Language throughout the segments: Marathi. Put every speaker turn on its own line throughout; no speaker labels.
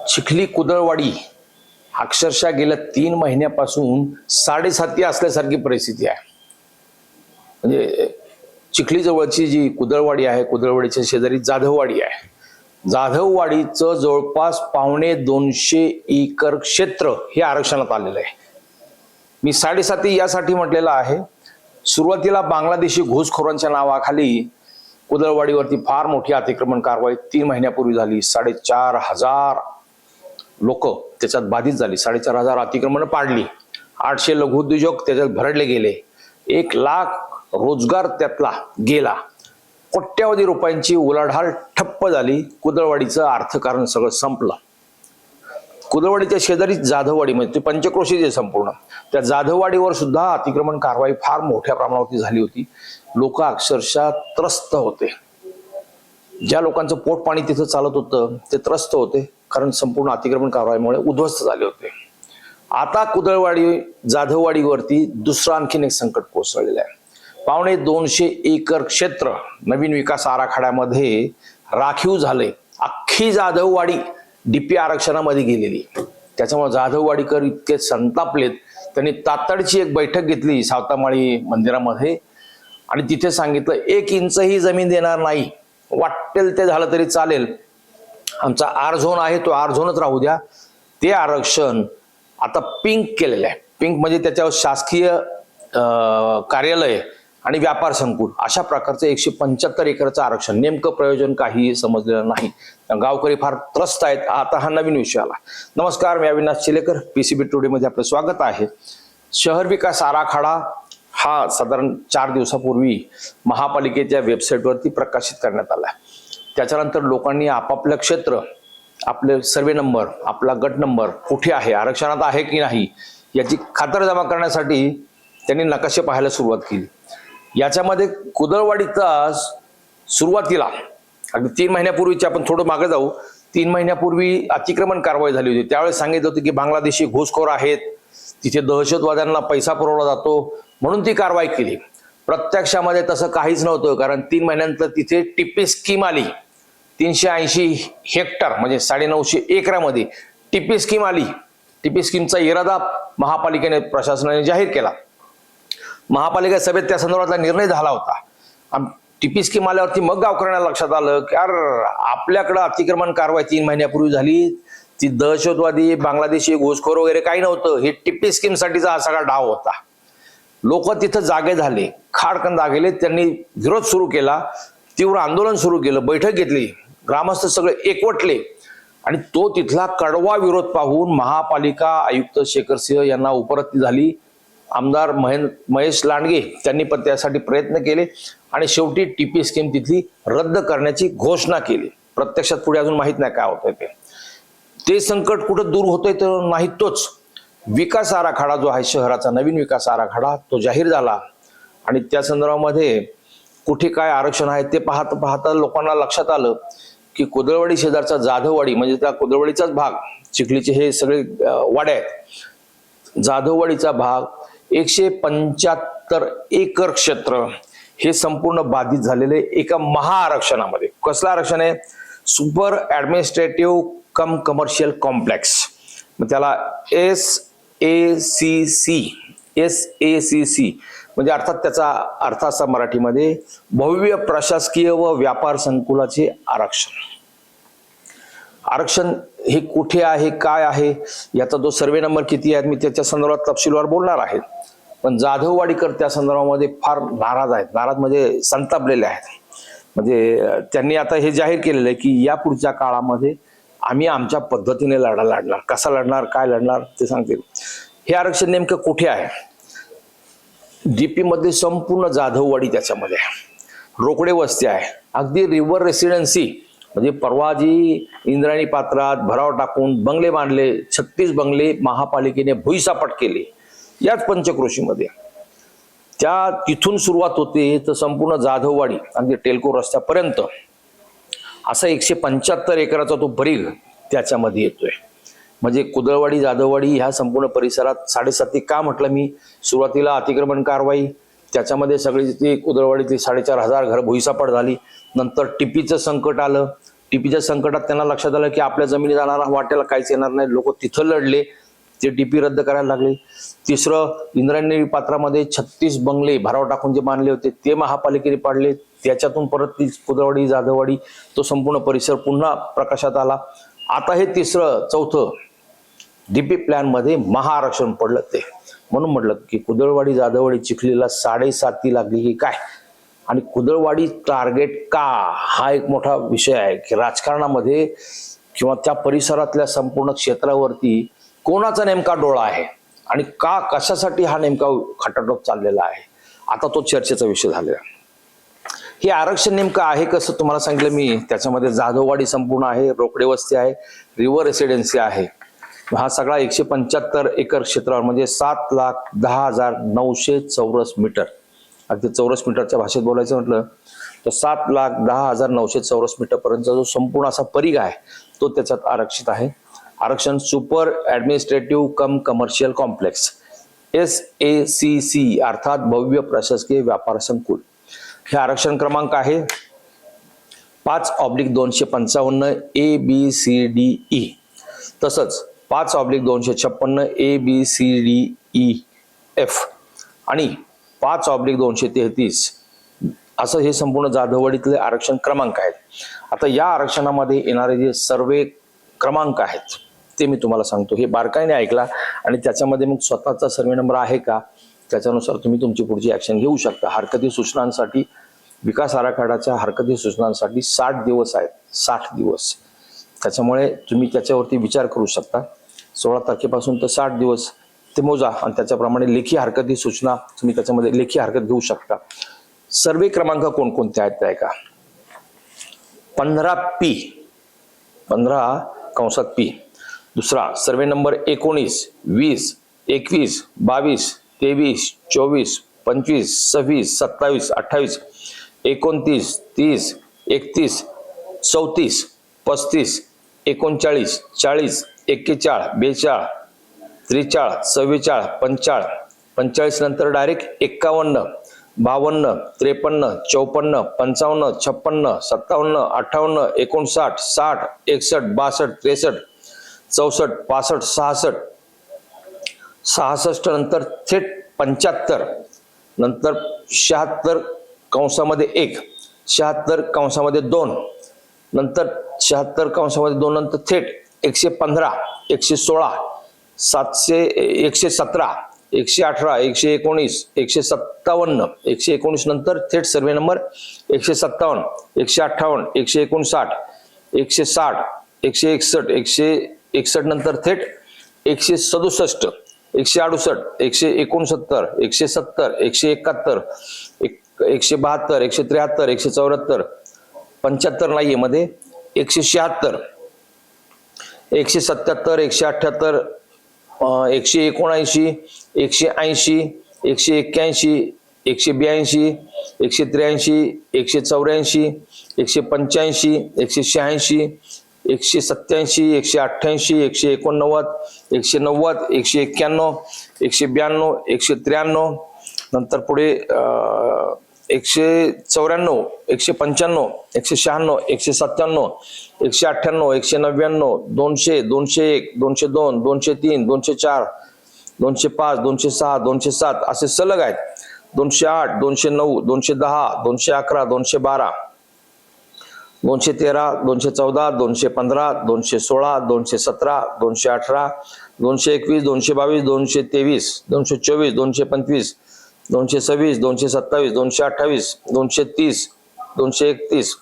चिखली कुदळवाडी अक्षरशः गेल्या 3 महिन्यापासून 7.5 असल्यासारखी परिस्थिती आहे। म्हणजे चिखली जवळची जी कुदळवाडी आहे, कुदळवाडीच्या शेजारी जाधववाडी आहे। जाधववाडीचं जवळपास 250 एकर क्षेत्र हे आरक्षणात आलेलं आहे। मी 7.5 यासाठी म्हटलेलं आहे, सुरुवातीला बांगलादेशी घुसखोरांच्या नावाखाली कुदळवाडीवरती फार मोठी अतिक्रमण कारवाई 3 महिन्यापूर्वी झाली। 4,500 लोक त्याच्यात बाधित झाली। 4,500 अतिक्रमण पाडली। 800 लघुउद्योजक त्याच्यात भरडले गेले। 1 लाख रोजगार त्यातला गेला। कोट्यावधी रुपयांची उलाढाल ठप्प झाली। कुदळवाडीचं अर्थकारण सगळं संपलं। कुदळवाडीच्या शेजारी जाधववाडी म्हणजे ते पंचक्रोशीच आहे संपूर्ण, त्या जाधववाडीवर सुद्धा अतिक्रमण कारवाई फार मोठ्या प्रमाणावरती झाली होती। लोक अक्षरशः त्रस्त होते। ज्या लोकांचं पोट पाणी तिथं चालत होतं ते त्रस्त होते, कारण संपूर्ण अतिक्रमण कारवाईमुळे उद्ध्वस्त झाले होते। आता कुदळवाडी जाधववाडीवरती दुसरं आणखीन एक संकट कोसळलेलं आहे। 250 एकर क्षेत्र नवीन विकास आराखड्यामध्ये राखीव झाले। अख्खी जाधववाडी डीपी आरक्षणामध्ये गेलेली। त्याच्यामुळे जाधववाडीकर इतके संतापलेत, त्यांनी तातडीची एक बैठक घेतली सावतामाळी मंदिरामध्ये आणि तिथे सांगितलं 1 इंचही जमीन देणार नाही, वाटेल ते झालं तरी चालेल, आमचा आर झोन आहे तो आर झोनच राहू द्या। ते आरक्षण आता पिंक केलेलं आहे। पिंक म्हणजे त्याच्यावर शासकीय कार्यालय आणि व्यापार संकुल अशा प्रकारचं 175 एकरचं आरक्षण। नेमकं प्रयोजन काही समजलेलं नाही। गावकरी फार त्रस्त आहेत। आता हा नवीन विषय आला। नमस्कार, मी अविनाश चिलेकर, पीसीबी टुडे मध्ये आपलं स्वागत आहे। शहर विकास आराखडा हा साधारण 4 दिवसापूर्वी महापालिकेच्या वेबसाईटवरती प्रकाशित करण्यात आला। त्याच्यानंतर लोकांनी आपापलं क्षेत्र, आपले सर्वे नंबर, आपला गट नंबर कुठे आहे, आरक्षणात आहे की नाही याची खातरजमा करण्यासाठी त्यांनी नकाशे पाहायला सुरुवात केली। याच्यामध्ये कुदळवाडीचा सुरुवातीला अगदी 3 महिन्यापूर्वीची, आपण थोडं मागे जाऊ, 3 महिन्यापूर्वी अतिक्रमण कारवाई झाली होती। त्यावेळेस सांगितलं होतं की बांगलादेशी घुसखोर आहेत, तिथे दहशतवाद्यांना पैसा पुरवला जातो म्हणून ती कारवाई केली। प्रत्यक्षामध्ये तसं काहीच नव्हतं, कारण 3 महिन्यानंतर तिथे टिपी स्कीम आली। 380 हेक्टर म्हणजे 950 एकरामध्ये टिपी स्कीम आली। टिपी स्कीमचा इरादा महापालिकेने, प्रशासनाने जाहीर केला। महापालिका सभेत त्या संदर्भातला निर्णय झाला होता। टिपी स्कीम आल्यावरती मग गावकऱ्यांना लक्षात आलं की आपल्याकडं अतिक्रमण कारवाई 3 महिन्यापूर्वी झाली, ती दहशतवादी बांगलादेशी घुसखोर वगैरे काही नव्हतं, हे टिपी स्कीम साठीचा हा सगळा डाव होता। लोक तिथं जागे झाले, खाडकन जागेले, त्यांनी विरोध सुरू केला, तीव्र आंदोलन सुरू केलं, बैठक घेतली, ग्रामस्थ सगळे एकवटले आणि तो तिथला कडवा विरोध पाहून महापालिका आयुक्त शेखर सिंह यांना उपरती झाली। आमदार महेश लांडगे त्यांनी पण त्यासाठी प्रयत्न केले आणि शेवटी टिपी स्कीम तिथली रद्द करण्याची घोषणा केली। प्रत्यक्षात पुढे अजून माहित नाही काय होतंय ते संकट कुठं दूर होतंय तर नाही, तोच विकास आराखडा जो आहे शहराचा नवीन विकास आराखडा तो जाहीर झाला आणि त्या संदर्भामध्ये कुठे काय आरक्षण आहे ते पाहता पाहता लोकांना लक्षात आलं की कुदळवाडी शेजारचा जाधववाडी म्हणजे त्या कुदळवाडीचाच भाग, चिखलीचे हे सगळे वाड्या आहेत, जाधववाडीचा भाग 175 एकर क्षेत्र हे संपूर्ण बाधित झालेले एका महाआरक्षणामध्ये। कसलं आरक्षण आहे? सुपर ऍडमिनिस्ट्रेटिव्ह कम कमर्शियल कॉम्प्लेक्स, मग त्याला SACC म्हणजे अर्थात त्याचा अर्थ असा मराठीमध्ये भव्य प्रशासकीय व व्यापार संकुलाचे आरक्षण। आरक्षण हे कुठे आहे, काय आहे, याचा जो सर्वे नंबर किती आहे मी त्याच्या संदर्भात तपशीलवार बोलणार आहे। पण जाधववाडीकर त्या संदर्भामध्ये फार नाराज आहेत, नाराज म्हणजे संतापलेले आहेत। म्हणजे त्यांनी आता हे जाहीर केलेलं आहे की या पुढच्या काळामध्ये आम्ही आमच्या पद्धतीने लढा लढणार, कसा लढणार, काय लढणार ते सांगतील। हे आरक्षण नेमकं कुठे आहे? डीपी मध्ये संपूर्ण जाधववाडी त्याच्यामध्ये रोकडे वस्ती आहे, अगदी रिव्हर रेसिडेन्सी म्हणजे परवा जी इंद्रायणी पात्रात भराव टाकून बंगले बांधले, 36 बंगले महापालिकेने भुईसपाट केले याच पंचक्रोशीमध्ये। त्या तिथून सुरुवात होते तर संपूर्ण जाधववाडी अगदी टेल्को रस्त्यापर्यंत असा 175 एकराचा तो भरीग त्याच्यामध्ये येतोय। म्हणजे कुदळवाडी जाधववाडी ह्या संपूर्ण परिसरात 7.5 का म्हटलं मी? सुरुवातीला अतिक्रमण कारवाई, त्याच्यामध्ये सगळी ती कुदळवाडीतली 4,500 घर भुईसपाट झाली, नंतर टिपीचं संकट आलं, टीपीच्या संकटात त्यांना लक्षात आलं की आपल्या जमिनी जाणारा वाट्याला काहीच येणार नाही, लोक तिथं लढले, ते टीपी रद्द करायला लागले. तिसरं, इंद्रायणी पात्रामध्ये 36 बंगले भराव टाकून जे बांधले होते ते महापालिकेने पाडले. त्याच्यातून परत ती कुदळवाडी, जाधववाडी तो संपूर्ण परिसर पुन्हा प्रकाशात आला. आता हे तिसरं, चौथं डीपी प्लॅन मध्ये महाआरक्षण पडलं ते. म्हणून म्हटलं की कुदळवाडी, जाधववाडी, चिखलीला 7.5 लागली की काय, आणि कुदळवाडी टार्गेट का, हा एक मोठा विषय आहे की राजकारणामध्ये किंवा त्या परिसरातल्या संपूर्ण क्षेत्रावरती कोणाचा नेमका डोळा आहे आणि का, कशासाठी हा नेमका खटाटोप चाललेला आहे, आता तो चर्चेचा विषय झालेला. हे आरक्षण नेमकं आहे कसं तुम्हाला सांगितलं मी. त्याच्यामध्ये जाधववाडी संपूर्ण आहे, रोकडे वस्ती आहे, रिव्हर रेसिडेन्सी आहे. हा सगळा 175 एकर क्षेत्रावर म्हणजे 7,10,900 चौरस मीटर. अगदी चौरस मीटरच्या भाषेत बोलायचं म्हटलं तर 7,10,900 चौरस मीटर पर्यंतचा जो संपूर्ण असा परिघ आहे तो त्याच्यात आरक्षित आहे. आरक्षण सुपर ऍडमिनिस्ट्रेटिव्ह कम कमर्शियल कॉम्प्लेक्स, SACC अर्थात भव्य प्रशासकीय व्यापार संकुल. हे आरक्षण क्रमांक आहे 5/255 ABCDE. तसंच 5/256 ABCDEF आणि 5/233 असं हे संपूर्ण जाधववाडीतले आरक्षण क्रमांक आहेत. आता या आरक्षणामध्ये येणारे जे सर्वे क्रमांक आहेत ते मी तुम्हाला सांगतो. हे बारकाईने ऐकला आणि त्याच्यामध्ये मग स्वतःचा सर्वे नंबर आहे का त्याच्यानुसार तुम्ही तुमची पुढची ऍक्शन घेऊ शकता. हरकती सूचनांसाठी, विकास आराखड्याच्या हरकती सूचनांसाठी 60 दिवस आहेत, 60 दिवस. त्याच्यामुळे तुम्ही त्याच्यावरती विचार करू शकता. 16 तारखेपासून तर 60 दिवस ते मोजा आणि त्याच्याप्रमाणे लेखी हरकती सूचना तुम्ही त्याच्यामध्ये लेखी हरकत घेऊ शकता. सर्वे क्रमांक कोणकोणते आहेत ते ऐका. 15P, 15 दुसरा सर्वे नंबर 19, 20, 21, 22, 23, 24, 25, 26, 27, 28, 29, 30, 31, 34, 35, 39, 40, 41, 42, 43, 44, 45, 45 नंतर डायरेक्ट 51, 52, 53, 54, 55, 56, 57, 58, 59, 60, 61, 62, 63, 64, 65, 66 नंतर थेट 75, नंतर 76 कंसामध्ये 1, 76 कंसामध्ये 2, नंतर 76 कंसामध्ये 2 नंतर थेट 115, 116, 117, 118, 119, 157, 119 नंतर थेट सर्वे नंबर 157, 158, 159, 160, 161, 161 नंतर थेट 167, 168, 169, 170, 171, 172, 173, 174, 75 नाहीये मध्ये, 176, 177, 178, 179, 180, 181, 182, 183, 184, 185, 186, 187, 188, 189, 190, 191, 192, 193 नंतर पुढे 194, 195, 196, 197, 198, 199, 200, 201, 202, 203, 204, 205, 206, 207 असे सलग आहेत. 208, 209, 210, 211, 212, 213, 214, 215, 216, 217, 218, 221, 222, 223, 224, 225, 226, 227, 228, 230, 231,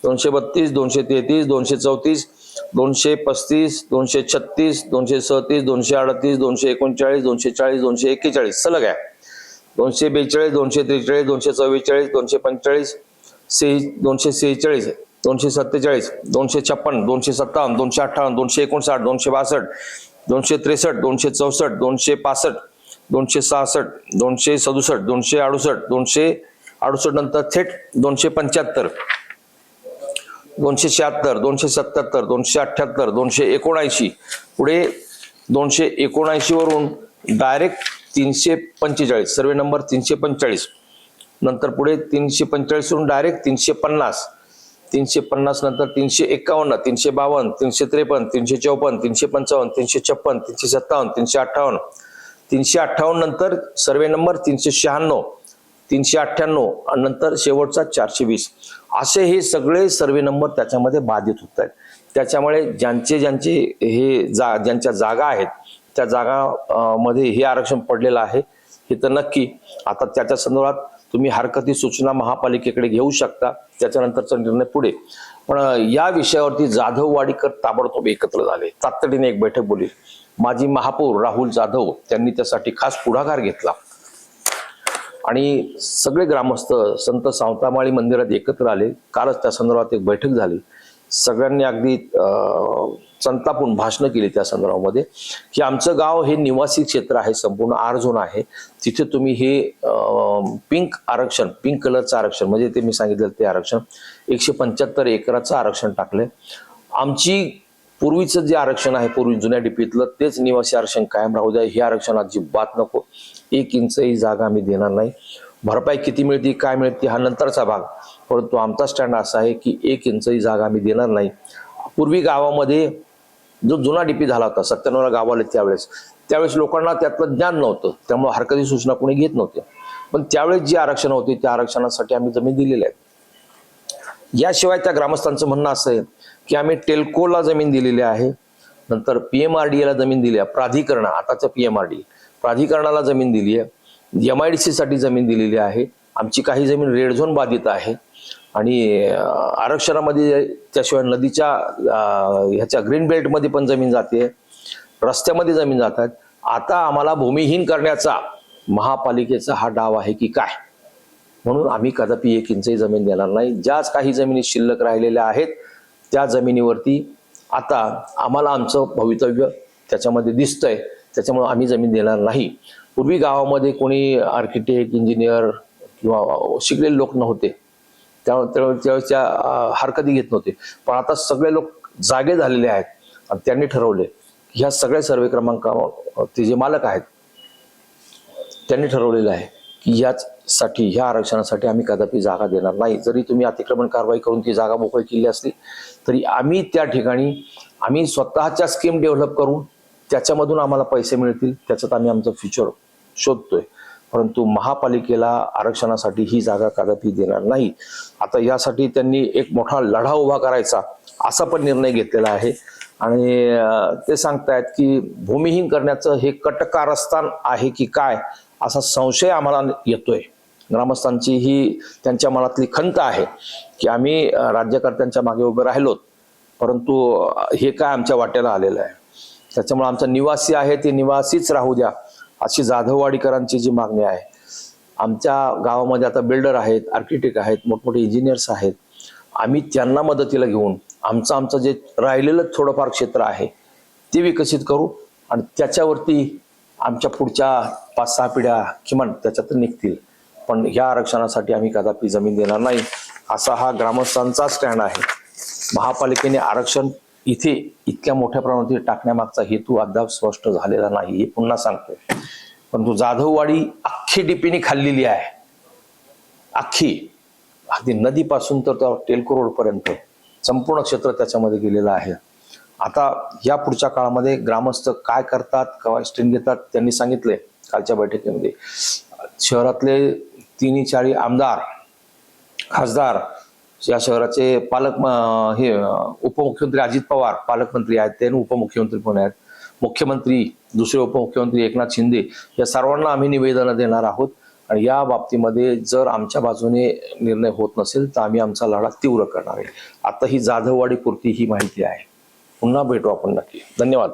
232, 233, 234, 235, 236, 237, 238, 239, 240, 241 सलग आहे. 242, 243, 244, 245, 246, 247, 256, 257, 258, 259, 262, 263, 264, 265, 266, 267, 268, 268 नंतर थेट 275, 276, 277, 278, 279 पुढे 279 वरून डायरेक्ट 345 सर्वे नंबर 345 नंतर पुढे 345 वरून डायरेक्ट 350, 350 नंतर 351, 352, 353, 354, 355, 356, 357, 358, 358 नंतर सर्वे नंबर 396, 398 आणि नंतर शेवटचा 420. असे हे सगळे सर्वे नंबर त्याच्यामध्ये बाधित होत आहेत. त्याच्यामुळे ज्यांचे ज्यांच्या जागा आहेत त्या जागा मध्ये हे आरक्षण पडलेलं आहे हे तर नक्की. आता त्याच्या संदर्भात तुम्ही हरकती सूचना महापालिकेकडे घेऊ शकता, त्याच्यानंतरचा निर्णय पुढे. पण या विषयावरती जाधव वाडीकर ताबडतोब एकत्र झाले, तातडीने एक बैठक बोलली. माजी महापौर राहुल जाधव त्यांनी त्यासाठी खास पुढाकार घेतला आणि सगळे ग्रामस्थ संत सावतामाळी मंदिरात एकत्र आले. कालच त्या संदर्भात एक बैठक झाली. सगळ्यांनी अगदी संतापून भाषणं केली त्या संदर्भामध्ये की आमचं गाव हे निवासी क्षेत्र आहे, संपूर्ण आर झोन आहे, तिथे तुम्ही हे पिंक कलरचं आरक्षण म्हणजे ते मी सांगितलं ते आरक्षण 175 एकराचं आरक्षण टाकलंय. आमची पूर्वीचं जे आरक्षण आहे पूर्वी जुन्या डीपीतलं तेच निवासी आरक्षण कायम राहू द्या, हे आरक्षण अजिबात नको. 1 इंचही जागा आम्ही देणार नाही. भरपाई किती मिळते काय मिळते हा नंतरचा भाग, परंतु आमचा स्टँड असा आहे की 1 इंचही जागा आम्ही देणार नाही. पूर्वी गावामध्ये जो जुना डीपी झाला होता 97ला गाव आले त्यावेळेस लोकांना त्यातलं ज्ञान नव्हतं, त्यामुळे हरकती सूचना कोणी घेत नव्हते. पण त्यावेळेस जी आरक्षण होती त्या आरक्षणासाठी आम्ही जमीन दिलेल्या आहेत. याशिवाय त्या ग्रामस्थांचं म्हणणं असं आहे की आम्ही टेल्कोला जमीन दिलेली आहे, नंतर PMRDA ला जमीन दिली आहे, प्राधिकरण आताचं PMRDA प्राधिकरणाला जमीन दिली आहे, MIDC साठी जमीन दिलेली आहे. आमची काही जमीन रेड झोन बाधित आहे आणि आरक्षणामध्ये त्याशिवाय नदीच्या ह्याच्या ग्रीन बेल्ट मध्ये पण जमीन जाते, रस्त्यामध्ये जमीन जातात. आता आम्हाला भूमिहीन करण्याचा महापालिकेचा हा डाव आहे की काय, म्हणून आम्ही कदापि 1 इंचही जमीन देणार नाही. ज्याच काही जमिनी शिल्लक राहिलेल्या आहेत त्या जमिनीवरती आता आम्हाला आमचं भवितव्य त्याच्यामध्ये दिसतंय, त्याच्यामुळे आम्ही जमीन देणार नाही. पूर्वी गावामध्ये कोणी आर्किटेक्ट इंजिनियर किंवा शिकलेले लोक नव्हते, त्यावेळेस त्या हरकती घेत नव्हते. पण आता सगळे लोक जागे झालेले आहेत आणि त्यांनी ठरवले की ह्या सगळ्या सर्वे क्रमांकावर ते जे मालक आहेत त्यांनी ठरवलेलं आहे की यासाठी ह्या आरक्षणासाठी आम्ही कदापि जागा देणार नाही. जरी तुम्ही अतिक्रमण कारवाई करून ती जागा मोकळी केली असली तरी आम्ही त्या ठिकाणी आम्ही स्वतःच्या स्कीम डेव्हलप करून त्याच्यामधून आम्हाला पैसे मिळतील, त्याच्यात आम्ही आमचं फ्युचर शोधतोय. परंतु महापालिकेला आरक्षणासाठी ही जागा कदापि देणार नाही. आता यासाठी त्यांनी एक मोठा लढा उभा करायचा असा पण निर्णय घेतलेला आहे आणि ते सांगतायत की भूमिहीन करण्याचं हे कटकारस्थान आहे की काय असा संशय आम्हाला येतोय. ग्रामस्थांची ही त्यांच्या मनातली खंत आहे की आम्ही राज्यकर्त्यांच्या मागे उभे राहिलोत, परंतु हे काय आमच्या वाट्याला आलेलं आहे. त्याच्यामुळे आमचा निवासी आहे ते निवासीच राहू द्या अशी जाधववाडीकरांची जी मागणी आहे. आमच्या गावामध्ये आता बिल्डर आहेत, आर्किटेक्ट आहेत, मोठमोठे इंजिनियर्स आहेत. आम्ही त्यांना मदतीला घेऊन आमचं जे राहिलेलं थोडंफार क्षेत्र आहे ते विकसित करू आणि त्याच्यावरती आमच्या पुढच्या 5-6 पिढ्या किमान त्याच्यात निघतील. पण ह्या आरक्षणासाठी आम्ही कदापि जमीन देणार नाही असा हा ग्रामस्थांचा स्टँड आहे. महापालिकेने आरक्षण इथे इतक्या मोठ्या प्रमाणात टाकण्यामागचा हेतू अद्याप स्पष्ट झालेला नाही हे पुन्हा सांगतोय. परंतु जाधववाडी अख्खी डीपीने खाल्लेली आहे, अख्खी अगदी नदीपासून तर टेल्को रोड पर्यंत संपूर्ण क्षेत्र त्याच्यामध्ये गेलेलं आहे. आता या पुढच्या काळामध्ये ग्रामस्थ काय करतात, केव्हा स्टँड घेतात त्यांनी सांगितले कालच्या बैठकीमध्ये. शहरातले 3-4 आमदार खासदार, या शहराचे पालक हे उपमुख्यमंत्री अजित पवार पालकमंत्री आहेत, ते उपमुख्यमंत्री पण आहेत, मुख्यमंत्री दुसरे उपमुख्यमंत्री एकनाथ शिंदे, या सर्वांना आम्ही निवेदन देणार आहोत. आणि या बाबतीमध्ये जर आमच्या बाजूने निर्णय होत नसेल तर आम्ही आमचा लढा तीव्र करणार आहे. आता ही जाधववाडी पुरती ही माहिती आहे. पुन्हा भेटू आपण नक्की. धन्यवाद.